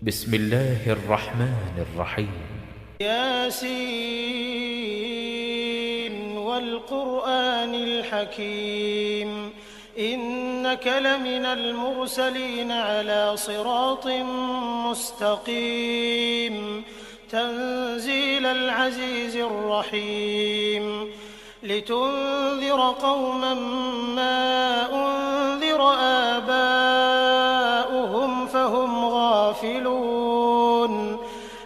بسم الله الرحمن الرحيم. ياسين والقرآن الحكيم إنك لمن المرسلين على صراط مستقيم تنزيل العزيز الرحيم لتنذر قوما ما أنذر آباؤهم فهم غافلون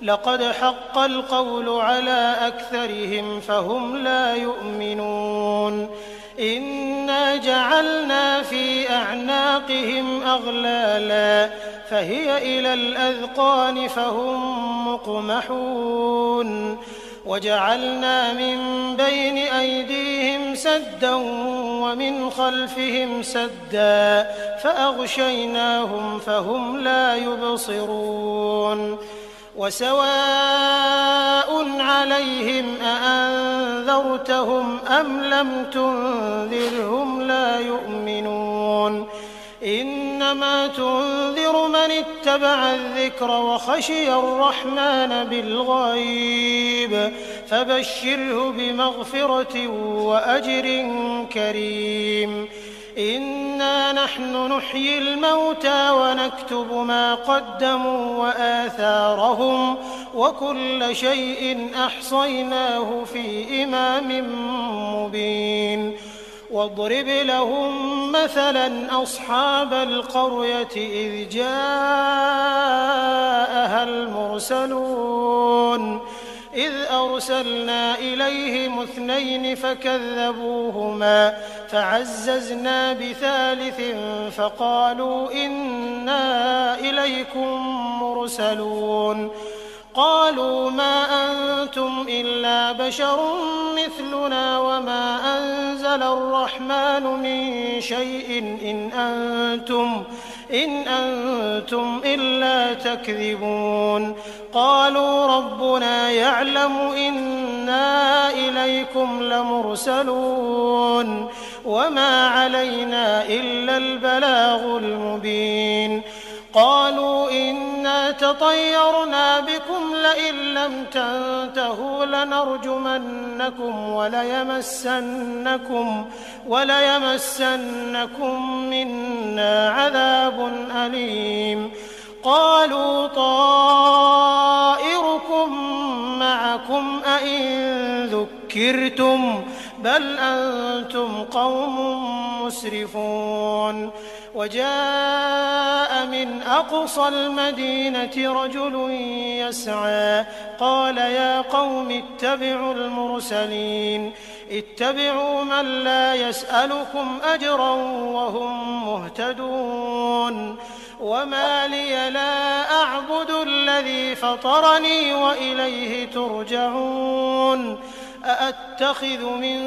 لقد حق القول على أكثرهم فهم لا يؤمنون إنا جعلنا في أعناقهم أغلالا فهي إلى الأذقان فهم مقمحون وجعلنا من بين أيديهم سدا ومن خلفهم سدا فأغشيناهم فهم لا يبصرون وسواء عليهم أأنذرتهم أم لم تنذرهم لا يؤمنون إنما تنذر من اتبع الذكر وخشي الرحمن بالغيب فبشره بمغفرة وأجر كريم إنا نحن نحيي الموتى ونكتب ما قدموا وآثارهم وكل شيء أحصيناه في إمام مبين واضرب لهم مثلا أصحاب القرية إذ جاءها المرسلون إذ أرسلنا إليهم 2 فكذبوهما فعززنا بثالث فقالوا إنا إليكم مرسلون قالوا ما أنتم إلا بشر مثلنا وما أنزل الرحمن من شيء إن أنتم إلا تكذبون قالوا ربنا يعلم إنا إليكم لمرسلون وما علينا إلا البلاغ المبين قالوا إنا تطيرنا بكم لئن لم تنتهوا لنرجمنكم وليمسنكم منا عذاب أليم قالوا طائركم معكم أئن ذكرتم بل أنتم قوم مسرفون وجاء من أقصى المدينة رجل يسعى قال يا قوم اتبعوا المرسلين اتبعوا من لا يسألكم أجرا وهم مهتدون وما لي لا أعبد الذي فطرني وإليه ترجعون أأتخذ من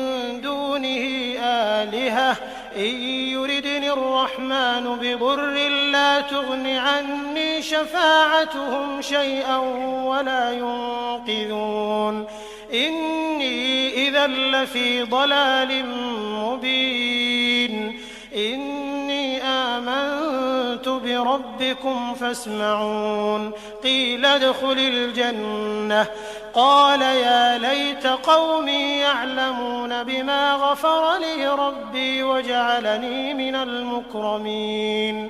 دونه آلهة إن يردني الرحمن بضر لا تغن عني شفاعتهم شيئا ولا ينقذون إني إذا لفي ضلال مبين إني آمنت بربكم فاسمعون قيل ادخل الجنة قال يا ليت قومي يعلمون بما غفر لي ربي وجعلني من المكرمين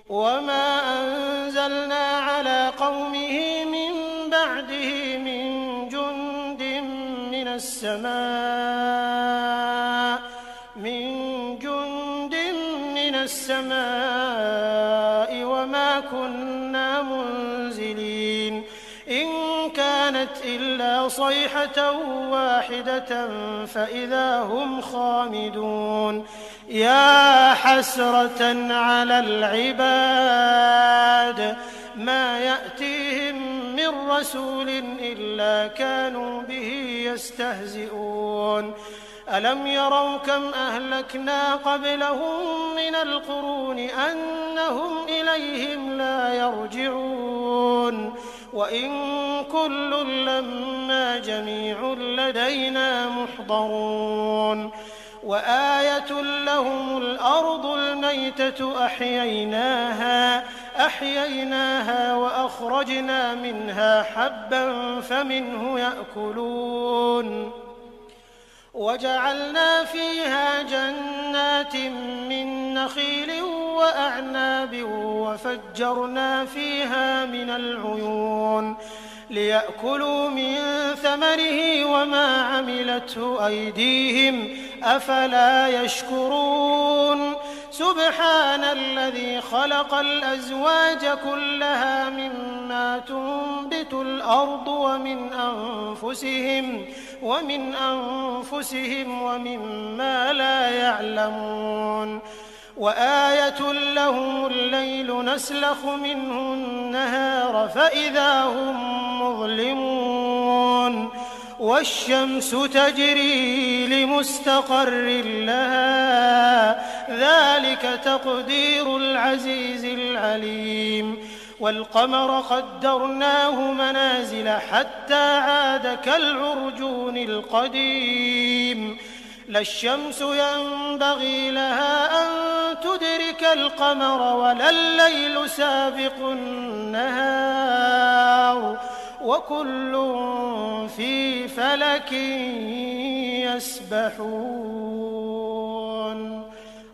وما أنزلنا على قومه من بعده من جند من السماء وما كنا منزلين إن كانت إلا صيحة واحدة فإذا هم خامدون يا حسرة على العباد ما يأتيهم من رسول إلا كانوا به يستهزئون ألم يروا كم أهلكنا قبلهم من القرون أنهم إليهم لا يرجعون وإن كل لما جميع لدينا محضرون وآية لهم الأرض الميتة أحييناها فأخرجنا منها حبا فمنه يأكلون وجعلنا فيها جنات من نخيل وأعناب وفجرنا فيها من العيون ليأكلوا من ثمره وما عملته أيديهم أفلا يشكرون سبحان الذي خلق الأزواج كلها مما تنبت الأرض ومن أنفسهم ومما لا يعلمون وآية لهم الليل نسلخ منه النهار فإذا هم مظلمون والشمس تجري لمستقر لها ذلك تقدير العزيز العليم والقمر قدرناه منازل حتى عاد كالعرجون القديم لا الشمس ينبغي لها أن تدرك القمر ولا الليل سابق النهار وكل في فلك يسبحون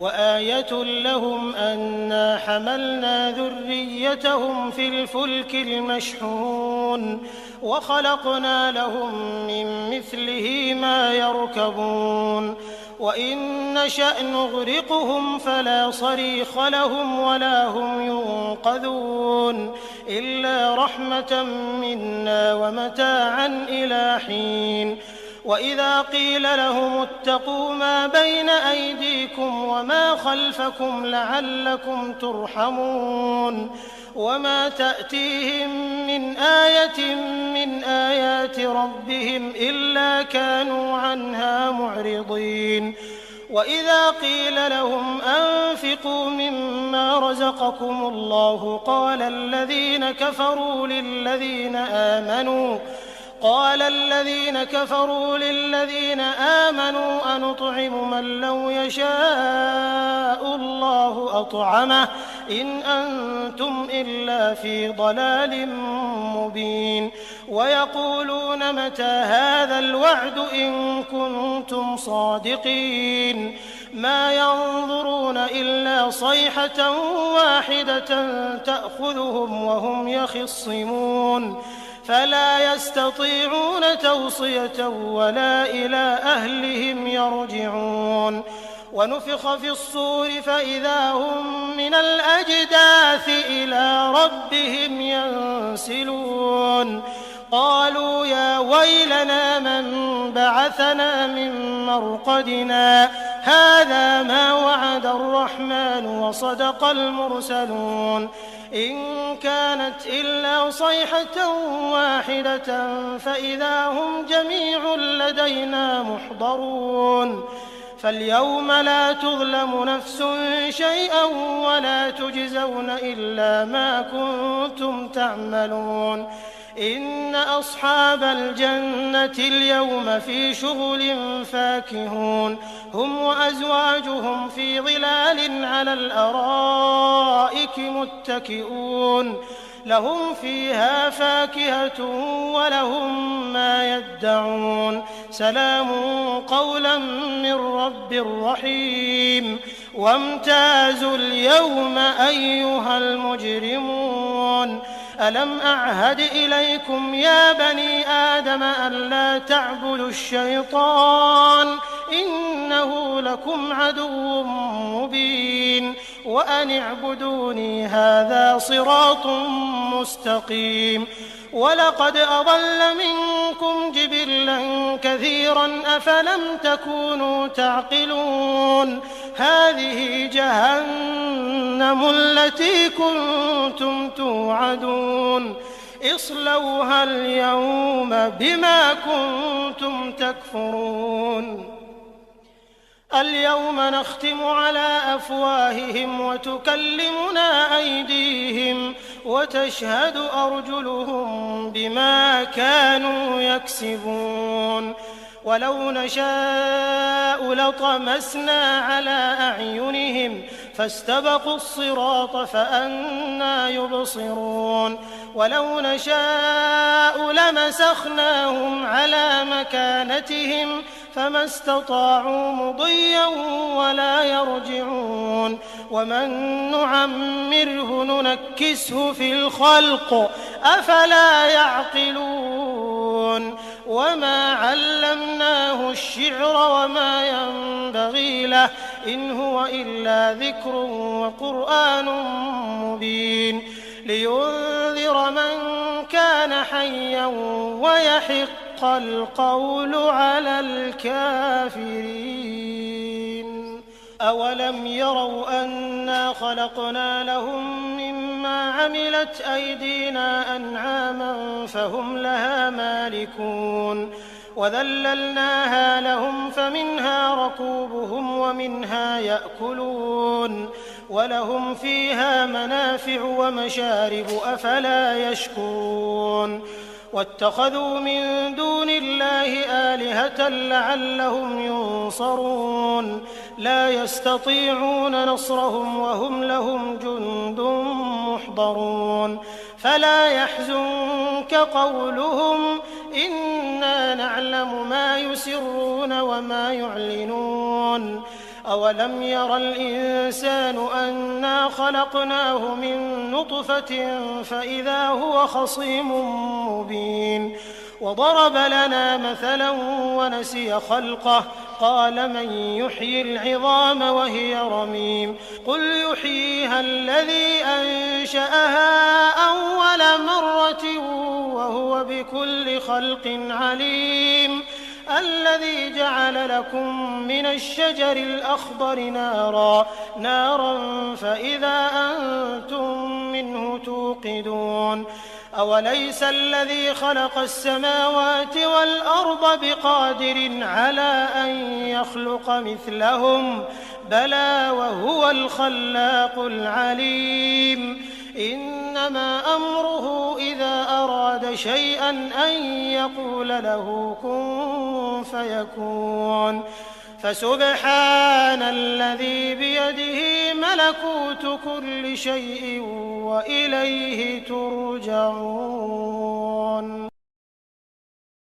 وآية لهم أنا حملنا ذريتهم في الفلك المشحون وخلقنا لهم من مثله ما يركبون وإن نشأ نغرقهم فلا صريخ لهم ولا هم ينقذون إلا رحمة منا ومتاعا إلى حين وإذا قيل لهم اتقوا ما بين أيديكم وما خلفكم لعلكم ترحمون وما تأتيهم من آية من آيات ربهم إلا كانوا عنها معرضين وإذا قيل لهم أنفقوا مما رزقكم الله قال الذين كفروا للذين آمنوا أنطعم من لو يشاء الله أطعمه إن أنتم إلا في ضلال مبين ويقولون متى هذا الوعد إن كنتم صادقين ما ينظرون إلا صيحة واحدة تأخذهم وهم يخصمون فلا يستطيعون توصية ولا إلى أهلهم يرجعون ونفخ في الصور فإذا هم من الأجداث إلى ربهم ينسلون قالوا يا ويلنا من بعثنا من مرقدنا هذا ما وعد الرحمن وصدق المرسلون إن كانت إلا صيحة واحدة فإذا هم جميع لدينا محضرون فاليوم لا تظلم نفس شيئا ولا تجزون إلا ما كنتم تعملون إن أصحاب الجنة اليوم في شغل فاكهون هم وأزواجهم في ظلال على الأرائك متكئون لهم فيها فاكهة ولهم ما يدعون سلام قولا من رب رحيم وامتازوا اليوم أيها المجرمون ألم أعهد إليكم يا بني آدم ألا تعبدوا الشيطان إنه لكم عدو مبين وأن اعبدوني هذا صراط مستقيم ولقد أضل منكم جبلا كثيرا أفلم تكونوا تعقلون هذه جهنم التي كنتم توعدون اصلوها اليوم بما كنتم تكفرون اليوم نختم على أفواههم وتكلمنا أيديهم وتشهد أرجلهم بما كانوا يكسبون ولو نشاء لطمسنا على أعينهم فاستبقوا الصراط فأنى يبصرون ولو نشاء لمسخناهم على مكانتهم فما استطاعوا مضيا ولا يرجعون ومن نعمره ننكسه في الخلق أفلا يعقلون وما علمناه الشعر وما ينبغي له إن هو إلا ذكر وقرآن مبين لينذر من كان حيا ويحق القول على الكافرين أولم يروا أنا خلقنا لهم مما عملت أيدينا أنعاما فهم لها مالكون وذللناها لهم فمنها ركوبهم ومنها يأكلون ولهم فيها منافع ومشارب أفلا يشكرون واتخذوا من دون الله آلهة لعلهم ينصرون لا يستطيعون نصرهم وهم لهم جند محضرون فلا يحزنك قولهم إنا نعلم ما يسرون وما يعلنون أولم ير الإنسان أنا خلقناه من نطفة فإذا هو خصيم مبين وضرب لنا مثلا ونسي خلقه قال من يحيي العظام وهي رميم قل يحييها الذي أنشأها أول مرة وهو بكل خلق عليم الذي جعل لكم من الشجر الأخضر نارا فإذا أنتم منه توقدون أوليس الذي خلق السماوات والأرض بقادر على أن يخلق مثلهم بلى وهو الخلاق العليم إنما أمره إذا أراد شيئا أن يقول له كن فيكون فسبحان الذي بيده ملكوت كل شيء وإليه ترجعون